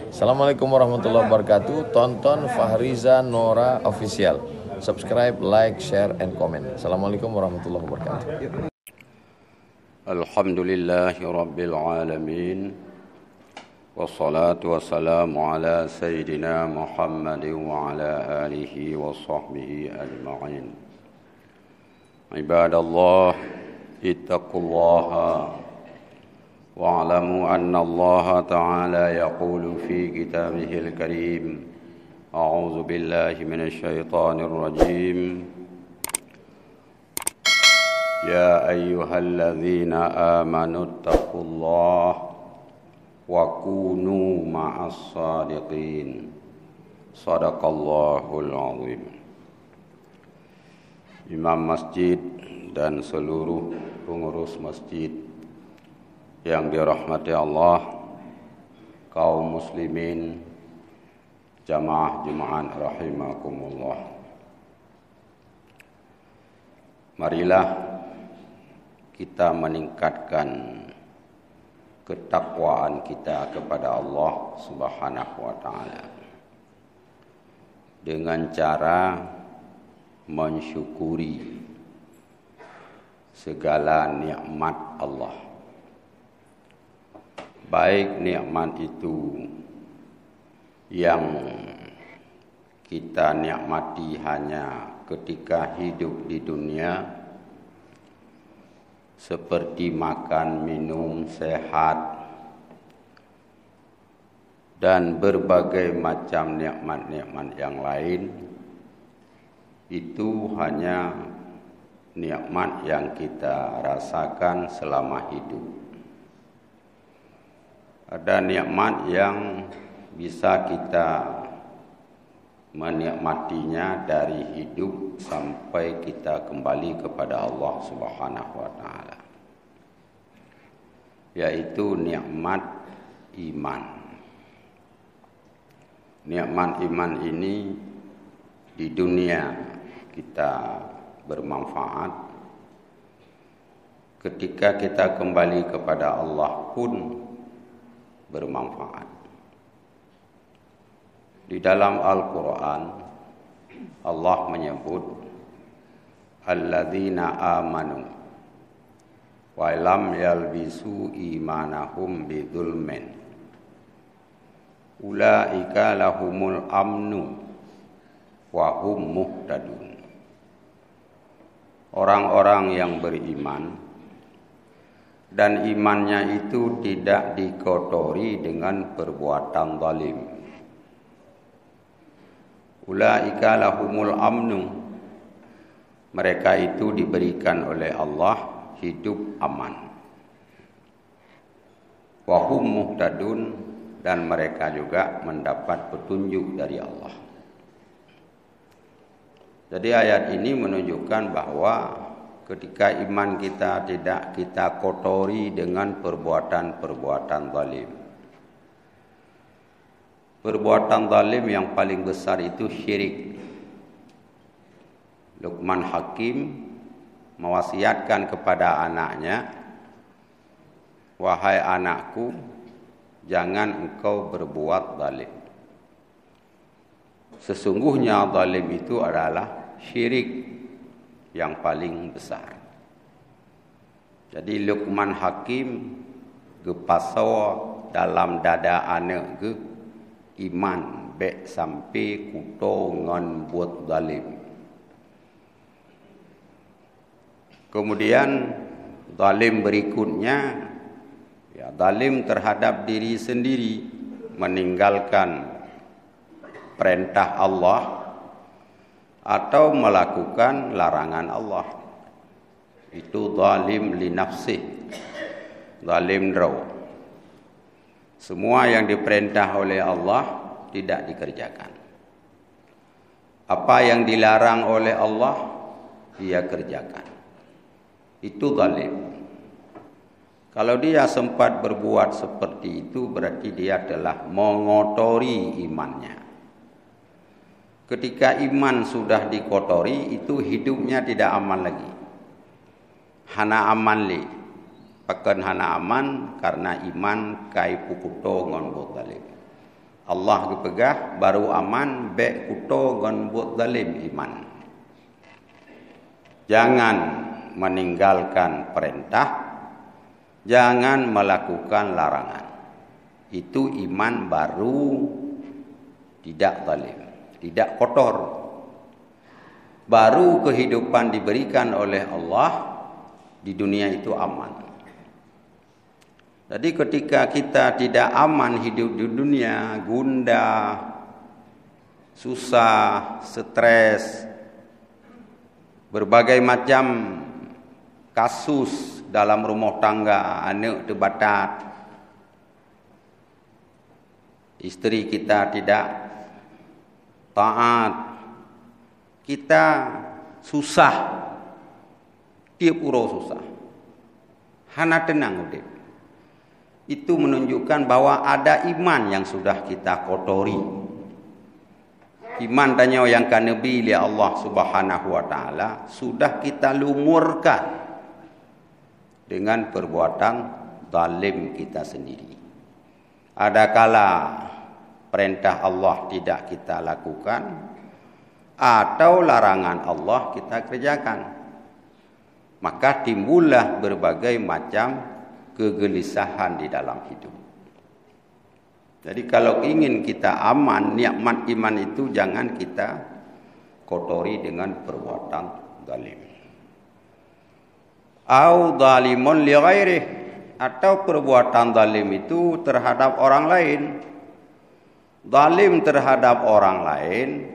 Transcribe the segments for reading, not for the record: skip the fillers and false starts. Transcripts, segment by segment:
Assalamualaikum warahmatullahi wabarakatuh. Tonton Fahriza Nora Official. Subscribe, like, share, and comment. Assalamualaikum warahmatullahi wabarakatuh. Alhamdulillahi Rabbil Alamin. Wassalatu wassalamu ala Sayyidina Muhammadin wa ala alihi wa sahbihi ajma'in. Ibadallah, ittaqullaha wa'lamu anna Allah ta'ala yaqulu fi kitabihil karim. A'udzu billahi minasy syaithanir rajim. Ya ayyuhalladzina amanu taqullaha wa kunu ma'as shadiqin. Shadaqallahul azim. Imam masjid dan seluruh pengurus masjid yang dirahmati Allah, kaum muslimin, jamaah rahimakumullah. Marilah kita meningkatkan ketakwaan kita kepada Allah Subhanahu wa taala dengan cara mensyukuri segala nikmat Allah. Baik nikmat itu yang kita nikmati hanya ketika hidup di dunia, seperti makan, minum, sehat, dan berbagai macam nikmat-nikmat yang lain, itu hanya nikmat yang kita rasakan selama hidup. Ada nikmat yang bisa kita menikmatinya dari hidup sampai kita kembali kepada Allah Subhanahu wa taala, yaitu nikmat iman. Nikmat iman ini di dunia kita bermanfaat, ketika kita kembali kepada Allah pun bermanfaat. Di dalam Al-Quran Allah menyebut alladzina amanu wa lam yalbisu imanahum bidzulmin ulaika lahumul amnu wa hum muhtadun. Orang-orang yang beriman dan imannya itu tidak dikotori dengan perbuatan zalim. Ulaika lahumul amnu, mereka itu diberikan oleh Allah hidup aman. Wa hum muhtadun, dan mereka juga mendapat petunjuk dari Allah. Jadi ayat ini menunjukkan bahwa ketika iman kita tidak kita kotori dengan perbuatan-perbuatan zalim. Perbuatan zalim yang paling besar itu syirik. Luqman Hakim mewasiatkan kepada anaknya, wahai anakku, jangan engkau berbuat zalim. Sesungguhnya zalim itu adalah syirik yang paling besar. Jadi Luqman Hakim gepasawa dalam dada anak ke iman bek sampai kuto ngan buat zalim. Kemudian zalim berikutnya, ya, zalim terhadap diri sendiri, meninggalkan perintah Allah atau melakukan larangan Allah. Itu zalim li nafsih, zalim draw. Semua yang diperintah oleh Allah tidak dikerjakan. Apa yang dilarang oleh Allah dia kerjakan. Itu zalim. Kalau dia sempat berbuat seperti itu, berarti dia telah mengotori imannya. Ketika iman sudah dikotori, itu hidupnya tidak aman lagi. Hana aman li. Pakan hana aman karena iman kai pukuto ngon buat zalim. Allah kepegah baru aman be kuto ngon buat zalim iman. Jangan meninggalkan perintah, jangan melakukan larangan. Itu iman baru tidak zalim, tidak kotor. Baru kehidupan diberikan oleh Allah di dunia itu aman. Jadi ketika kita tidak aman hidup di dunia, gundah, susah, stres, berbagai macam kasus dalam rumah tangga, anak terbatat, istri kita tidak taat, kita susah, tiap uro susah, hana tenang udah. Itu menunjukkan bahwa ada iman yang sudah kita kotori. Iman tanya yang kan Nabi li Allah Subhanahu wa taala sudah kita lumurkan dengan perbuatan zalim kita sendiri. Ada kala perintah Allah tidak kita lakukan atau larangan Allah kita kerjakan. Maka timbullah berbagai macam kegelisahan di dalam hidup. Jadi kalau ingin kita aman, nikmat iman itu jangan kita kotori dengan perbuatan zalim. Au zalimun li ghairih, atau perbuatan zalim itu terhadap orang lain. Zalim terhadap orang lain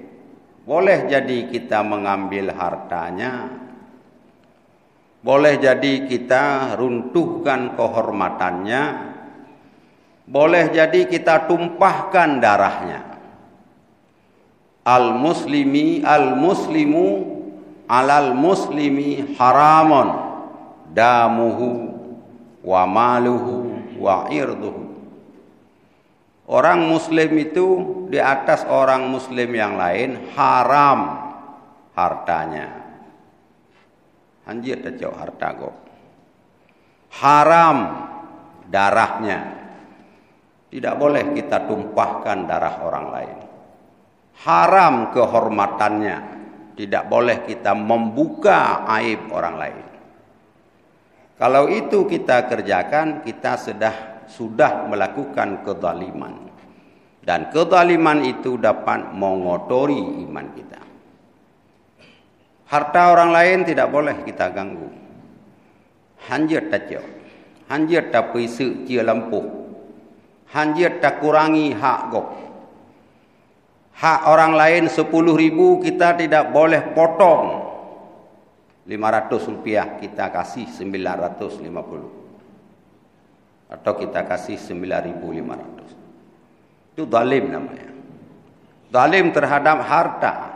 boleh jadi kita mengambil hartanya, boleh jadi kita runtuhkan kehormatannya, boleh jadi kita tumpahkan darahnya. Al-muslimu alal muslimi haramun damuhu wa maluhu wa irduhu. Orang muslim itu di atas orang muslim yang lain haram hartanya. Anjir terjauh harta go. Haram darahnya. Tidak boleh kita tumpahkan darah orang lain. Haram kehormatannya. Tidak boleh kita membuka aib orang lain. Kalau itu kita kerjakan, kita sudah melakukan kezaliman. Dan kezaliman itu dapat mengotori iman kita. Harta orang lain tidak boleh kita ganggu. Hanjir tak jauh. Hanjir tak perisi cia lampuh. Hanjir tak kurangi hak gok. Hak orang lain 10.000 kita tidak boleh potong. 500 rupiah kita kasih 950. Atau kita kasih 9.500. Itu zalim namanya. Zalim terhadap harta.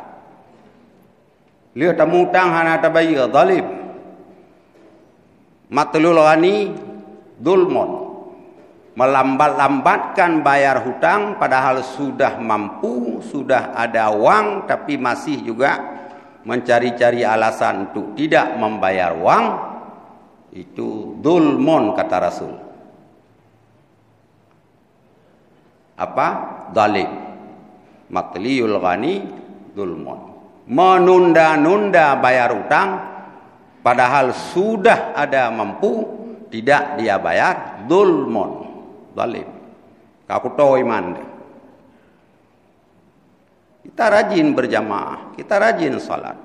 Lihat tamutang hana tabayya zalim. Matlul ghani dulmun. Melambat-lambatkan bayar hutang padahal sudah mampu, sudah ada uang tapi masih juga mencari-cari alasan untuk tidak membayar uang. Itu dulmun kata Rasul. Apa? Zalim. Matliyul ghani dulmun. Menunda-nunda bayar hutang padahal sudah ada mampu, tidak dia bayar, zulmun, zalim. Kakuto iman. Kita rajin berjamaah, kita rajin salat.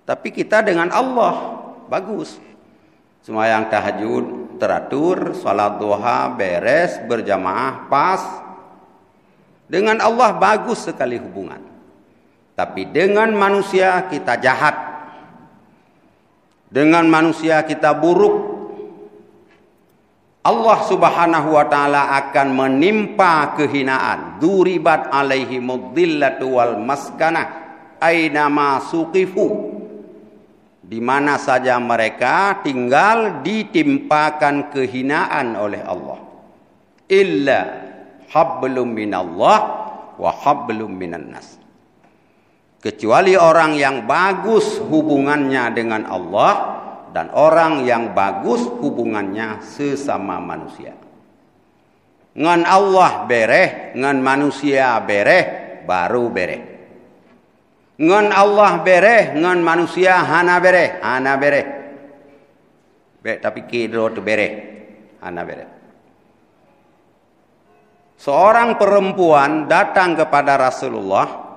Tapi kita dengan Allah bagus. Sembahyang tahajud teratur, salat duha beres, berjamaah pas. Dengan Allah bagus sekali hubungan. Tapi dengan manusia kita jahat. Dengan manusia kita buruk. Allah Subhanahu wa taala akan menimpa kehinaan. Duribat alaihimud dhillatu wal maskanah aina ma suqifu. Di mana saja mereka tinggal ditimpakan kehinaan oleh Allah. Illa hablum minallah wa hablum minan nas. Kecuali orang yang bagus hubungannya dengan Allah dan orang yang bagus hubungannya sesama manusia. Ngan Allah bereh, ngan manusia bereh, baru bereh. Ngan Allah bereh, ngan manusia hana bereh. Tapi kidro tu bereh, hana bereh. Seorang perempuan datang kepada Rasulullah,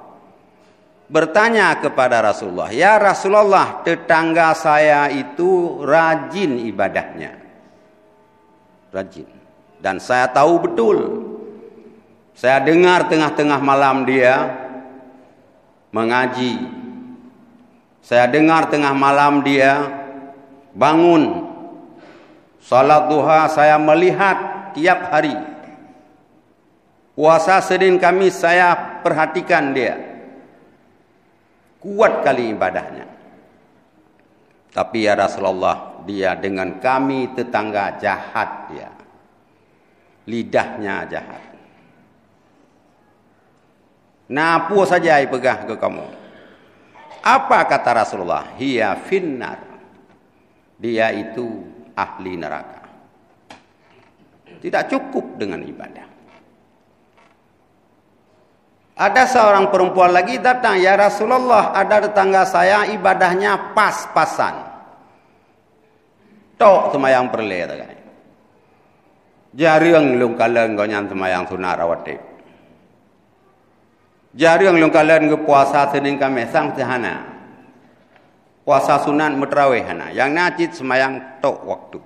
bertanya kepada Rasulullah, "Ya Rasulullah, tetangga saya itu rajin ibadahnya. Rajin. Dan saya tahu betul. Saya dengar tengah-tengah malam dia mengaji. Saya dengar tengah malam dia bangun. Salat duha saya melihat tiap hari. Puasa Senin Kamis saya perhatikan dia. Kuat kali ibadahnya. Tapi ya Rasulullah, dia dengan kami tetangga jahat dia. Lidahnya jahat. Nah, apa saja yang pegah ke kamu? Apa kata Rasulullah? Hiya finnar. Dia itu ahli neraka. Tidak cukup dengan ibadah. Ada seorang perempuan lagi datang, "Ya Rasulullah, ada tetangga saya ibadahnya pas-pasan. Tok semayang perle tak. Jarang lung kalen gonyan semayang sunat rawatib. Jarang lung kalen ke puasa Senin Kamis sang sehana. Puasa sunat mutrawih hana. Yang najis semayang tok waktu.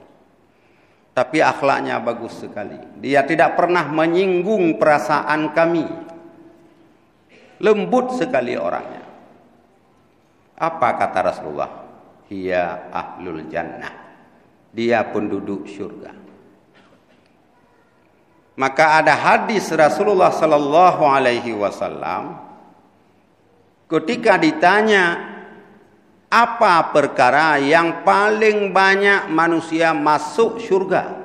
Tapi akhlaknya bagus sekali. Dia tidak pernah menyinggung perasaan kami. Lembut sekali orangnya. Apa kata Rasulullah? Hiya ahlul jannah. Dia penduduk syurga. Maka ada hadis Rasulullah sallallahu alaihi wasallam ketika ditanya apa perkara yang paling banyak manusia masuk syurga.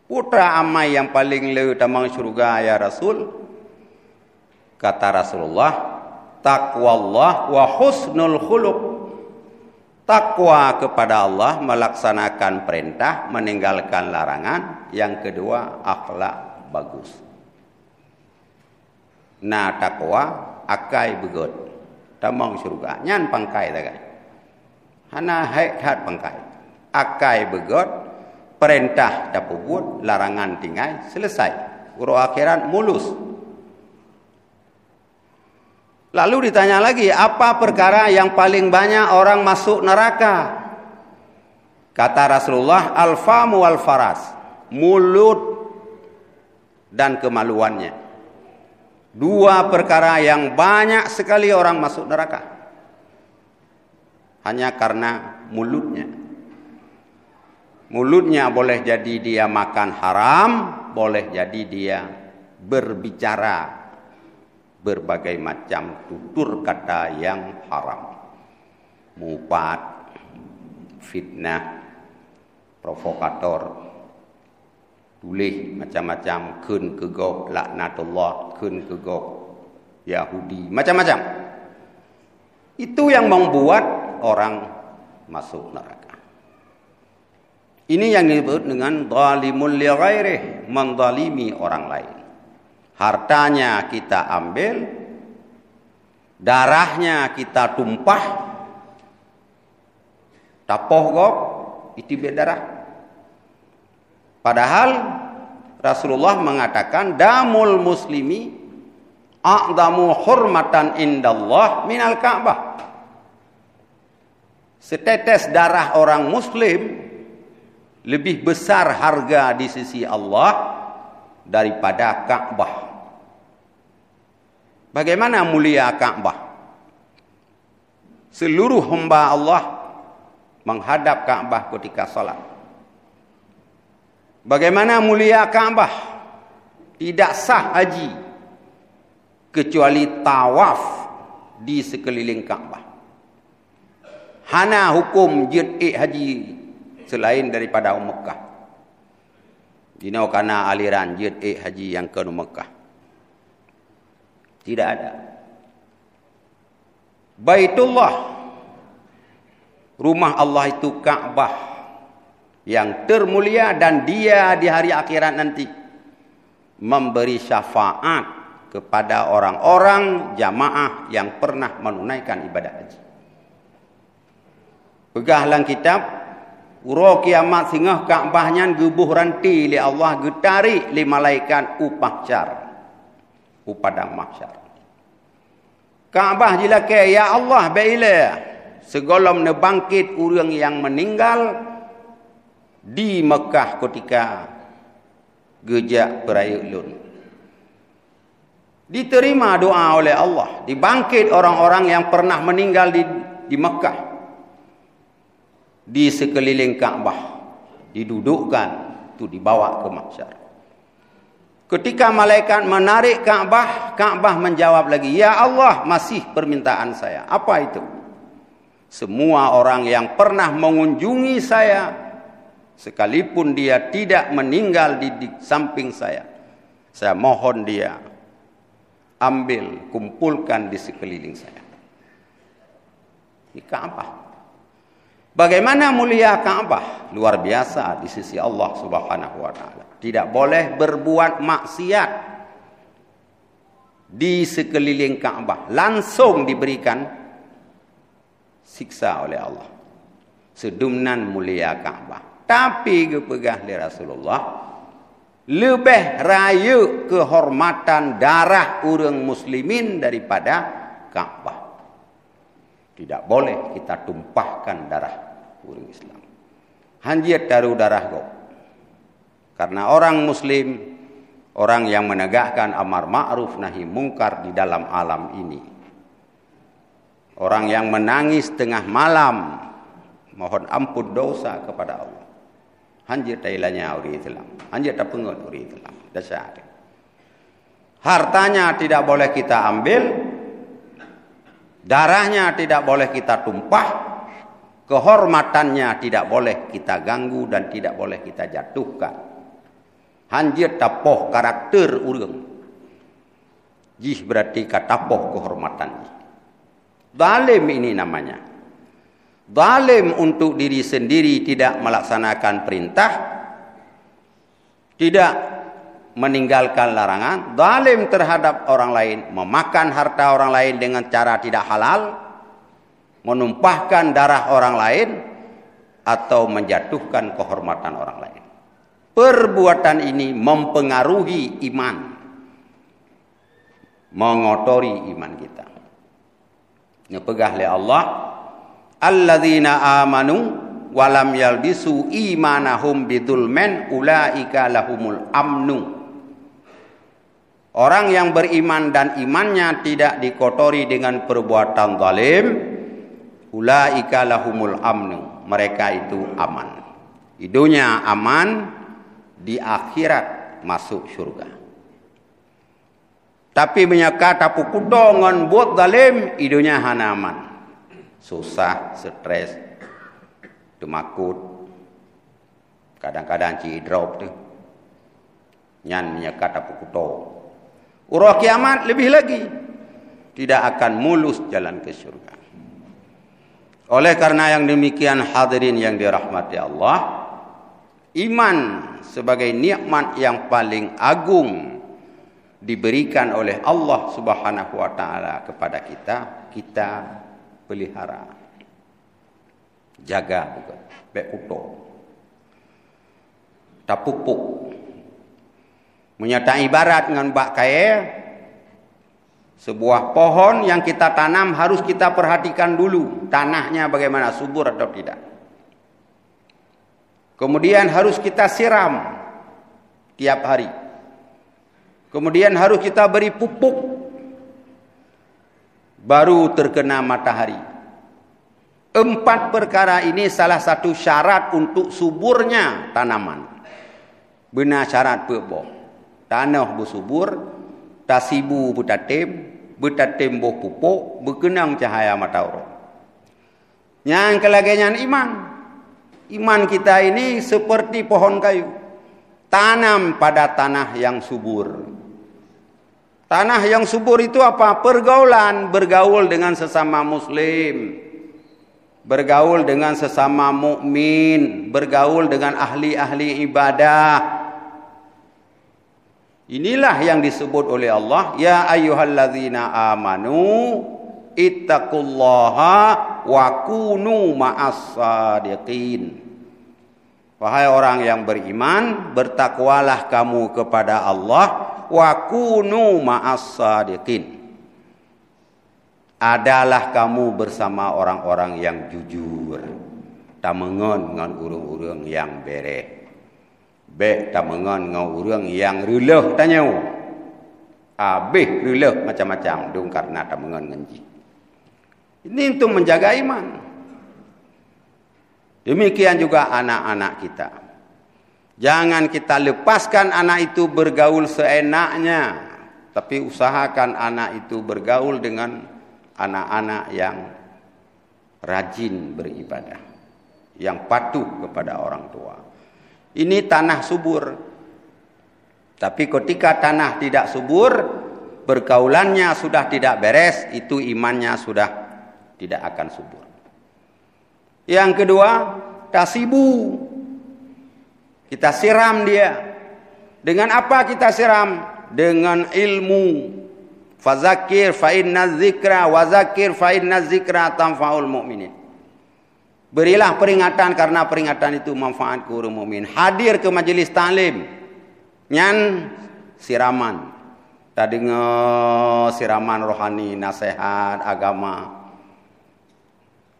Putra amai yang paling le tamang syurga ya Rasul? Kata Rasulullah, taqwallah wa husnul khuluq. Takwa kepada Allah, melaksanakan perintah, meninggalkan larangan. Yang kedua, akhlak bagus. Nah, takwa akai begot. Tamang syurga. Nyan pangkai tak. Hana hat pangkai. Akai begot, perintah dapat buat, larangan tinggal, selesai. Urus akhirat mulus. Lalu ditanya lagi, apa perkara yang paling banyak orang masuk neraka? Kata Rasulullah, al-famu wal-faras. Mulut dan kemaluannya. Dua perkara yang banyak sekali orang masuk neraka. Hanya karena mulutnya. Mulutnya boleh jadi dia makan haram, boleh jadi dia berbicara berbagai macam tutur kata yang haram. Mupat, fitnah, provokator, tulis macam-macam, kun kegok laknatullah, kun kegok Yahudi, macam-macam. Itu yang membuat orang masuk neraka. Ini yang disebut dengan zalimul li ghairih, menzalimi orang lain. Hartanya kita ambil, darahnya kita tumpah, tapoh gok, itu berdarah. Padahal Rasulullah mengatakan, damul muslimi a'zamu hurmatan indallah minal Ka'bah. Setetes darah orang muslim lebih besar harga di sisi Allah daripada Ka'bah. Bagaimana mulia Ka'bah? Seluruh hamba Allah menghadap Ka'bah ketika salat. Bagaimana mulia Ka'bah? Tidak sah haji kecuali tawaf di sekeliling Ka'bah. Hana hukum jid'i haji selain daripada Mekah. Dino kana aliran jid haji yang ke Mekah. Tidak ada. Baitullah, rumah Allah itu Ka'bah yang termulia, dan dia di hari akhirat nanti memberi syafaat kepada orang-orang jamaah yang pernah menunaikan ibadah haji. Pegahlah kitab, uro kiamat singah Ka'bahnya gebuh ranti li Allah, getari li malaikat upahsyar, upadang mahsyar. Ka'bah jilake ya Allah baila segolom ne bangkit orang yang meninggal di Mekah ketika gejak peraya ulun. Diterima doa oleh Allah, dibangkit orang-orang yang pernah meninggal di Mekah, di sekeliling Ka'bah, didudukkan, itu dibawa ke mahsyar. Ketika malaikat menarik Ka'bah, Ka'bah menjawab lagi, ya Allah, masih permintaan saya. Apa itu? Semua orang yang pernah mengunjungi saya, sekalipun dia tidak meninggal di samping saya mohon dia ambil, kumpulkan di sekeliling saya. Ini Ka'bah. Bagaimana mulia Ka'bah? Luar biasa di sisi Allah Subhanahu wa taala. Tidak boleh berbuat maksiat di sekeliling Ka'bah. Langsung diberikan siksa oleh Allah. Sedumnan mulia Ka'bah. Tapi kepegah li Rasulullah, lebih raya kehormatan darah orang muslimin daripada Ka'bah. Tidak boleh kita tumpahkan darah orang Islam. Hanjir taruh darah kau. Karena orang muslim, orang yang menegakkan amar ma'ruf nahi mungkar di dalam alam ini. Orang yang menangis tengah malam, mohon ampun dosa kepada Allah. Hanjir tailanya uri Islam. Hanjir tapengut uri Islam. Dasar. Hartanya tidak boleh kita ambil. Darahnya tidak boleh kita tumpah. Kehormatannya tidak boleh kita ganggu dan tidak boleh kita jatuhkan. Hanjir tapoh karakter urang. Jih berarti katapoh kehormatan. Zalim ini namanya. Zalim untuk diri sendiri, tidak melaksanakan perintah, tidak meninggalkan larangan. Zalim terhadap orang lain, memakan harta orang lain dengan cara tidak halal, menumpahkan darah orang lain, atau menjatuhkan kehormatan orang lain. Perbuatan ini mempengaruhi iman, mengotori iman kita. Ngepegah oleh Allah, alladzina amanu walam yalbisu imanahum bidzulmin ulaika lahumul amnu. Orang yang beriman dan imannya tidak dikotori dengan perbuatan zalim, ulaika lahumul amnu. Mereka itu aman. Hidupnya aman, di akhirat masuk syurga. Tapi menyekat tapu kudongan buat zalim, hidupnya hana aman. Susah, stres, temakut, kadang-kadang drop tu. Nyan menyekat tapu kudo. Urah kiamat lebih lagi, tidak akan mulus jalan ke syurga. Oleh karena yang demikian, hadirin yang dirahmati Allah, iman sebagai nikmat yang paling agung diberikan oleh Allah Subhanahu wa taala kepada kita pelihara, jaga juga, baik kuto, tak pupuk. Menyatakan ibarat dengan bak kaya, sebuah pohon yang kita tanam harus kita perhatikan dulu tanahnya bagaimana, subur atau tidak. Kemudian harus kita siram tiap hari. Kemudian harus kita beri pupuk, baru terkena matahari. 4 perkara ini salah satu syarat untuk suburnya tanaman. Benar syarat pebok. Tanah bersubur, tasibu betatim boh pupuk, berkenang cahaya matahari. Yang kelagaian iman. Iman kita ini seperti pohon kayu. tanam pada tanah yang subur. Tanah yang subur itu apa? Pergaulan, bergaul dengan sesama muslim, bergaul dengan sesama mukmin, bergaul dengan ahli-ahli ibadah. Inilah yang disebut oleh Allah, ya ayyuhalladzina amanu ittaqullaha wa kunu ma'as sadiqin. Wahai orang yang beriman, bertakwalah kamu kepada Allah, wa kunu ma'as sadiqin. Adalah kamu bersama orang-orang yang jujur. Tamengon dengan urang-urang yang bereh. Bek tamengon dengan urang yang releh tanya. Habis releh macam-macam dung karena tamengon ngenji. Ini untuk menjaga iman. Demikian juga anak-anak kita. Jangan kita lepaskan anak itu bergaul seenaknya, tapi usahakan anak itu bergaul dengan anak-anak yang rajin beribadah, yang patuh kepada orang tua. Ini tanah subur. Tapi ketika tanah tidak subur, pergaulannya sudah tidak beres, itu imannya sudah tidak akan subur. Yang kedua, tasibu. Kita siram dia. Dengan apa kita siram? Dengan ilmu. Fazakir fa inna dzikra wa zakir fa inna dzikra tanfa'ul mu'minin. Berilah peringatan karena peringatan itu manfaat ke orang mukmin. Hadir ke majelis taklim. Nyan siraman. Tadi siraman rohani, nasihat agama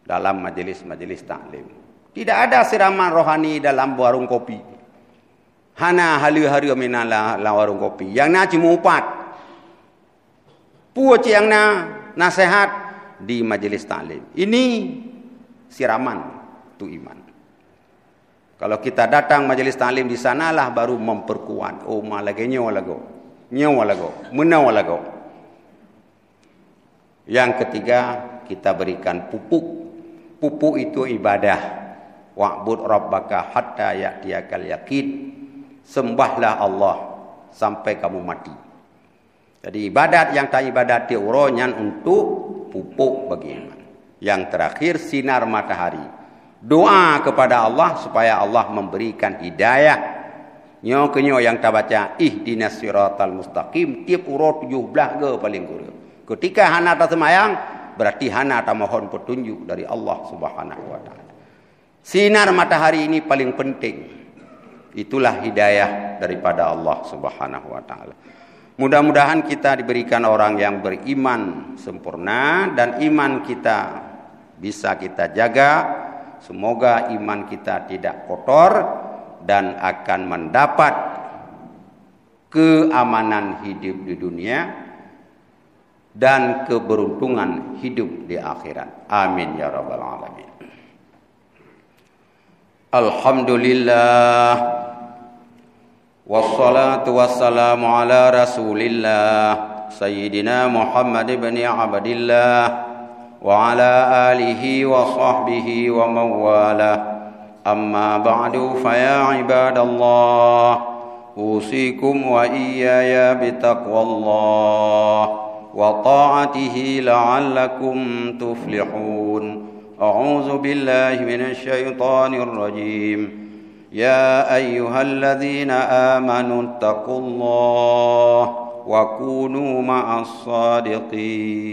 dalam majelis-majelis taklim. Tidak ada siraman rohani dalam warung kopi. Hana hari-hari minala la warung kopi. Yang na cuma upat. Puaci yang na nasihat di majelis taklim. Ini siraman tu iman. Kalau kita datang majelis taklim di sanalah baru memperkuat. Oh malage nyawa lago. Nyawa lago. Menawa lago. Yang ketiga, kita berikan pupuk. Pupuk itu ibadah. Wa'bud rabbaka hatta ya'tiyakal yaqin. Sembahlah Allah sampai kamu mati. Jadi ibadat yang tak ibadat diuronyan untuk pupuk bagi iman. Yang terakhir, sinar matahari. Doa kepada Allah supaya Allah memberikan hidayah. Nyo yang tak baca ihdinas siratal mustaqim tiap urut 17 ke paling kurang. Ketika hana tak semayang, berarti hana tak mohon petunjuk dari Allah Subhanahu wa taala. Sinar matahari ini paling penting. Itulah hidayah daripada Allah Subhanahu wa taala. Mudah-mudahan kita diberikan orang yang beriman sempurna dan iman kita bisa kita jaga. Semoga iman kita tidak kotor dan akan mendapat keamanan hidup di dunia dan keberuntungan hidup di akhirat. Amin ya rabbal alamin. Alhamdulillah wassalatu wassalamu ala rasulillah sayyidina Muhammad ibn Abdillah wa ala alihi wa sahbihi wa mawala. Amma ba'du fa ya ibadallah usikum wa iyaya bitaqwallah wa ta'atihi la'allakum tuflihun. A'udzu billahi minasy syaithanir rajim. Ya ayyuhalladzina amanu taqullaha wa kunu ma'as sadiqin.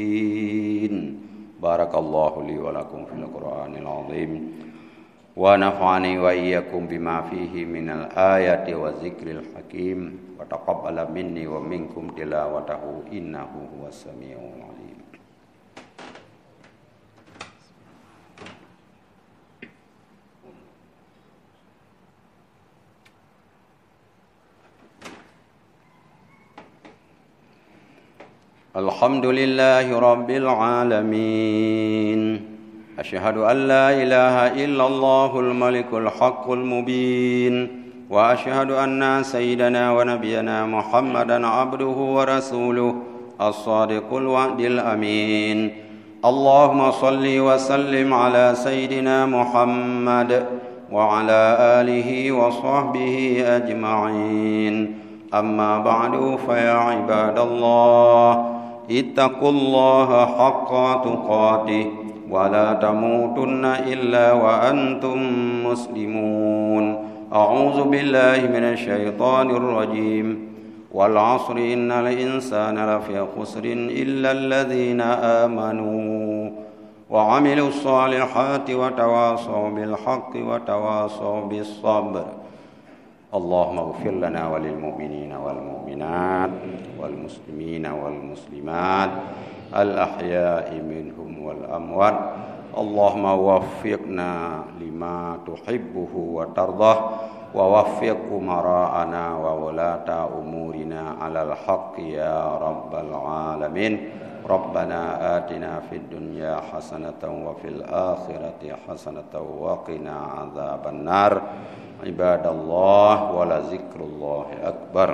Barakallahu li wa lakum fil Qur'anil azim. Wa nafa'ani wa iyyakum bima fihi minal ayati wa dzikril hakim. Wa taqabbala minni wa minkum tilawatahu innahu huwas samiul alim. Alhamdulillahi rabbil alamin. Asyhadu an la ilaha illallahul malikul haqqul mubin. Wa asyhadu anna sayyidana wa nabiyyana Muhammadan abduhu wa rasuluh as-sadiqul wa'dil amin. Allahumma salli wa sallim ala sayyidina Muhammad وعلى آله وصحبه أجمعين. أما بعد فيا عباد الله اتقوا الله حق تقاته ولا تموتن إلا وأنتم مسلمون. أعوذ بالله من الشيطان الرجيم. والعصر إن الإنسان لفي خسر إلا الذين آمنوا وعملوا الصالحات وتواصوا بالحق وتواصوا بالصبر. اللهم اغفر لنا وللمؤمنين والمؤمنات والمسلمين والمسلمات الأحياء منهم والأموات. اللهم وفقنا لما تحبه وترضاه ووفق أمراءنا وولاة أمورنا على الحق يا رب العالمين. ربنا آتنا في الدنيا حسنة وفي الآخرة حسنة وقنا عذاب النار. عباد الله ولذكر الله أكبر.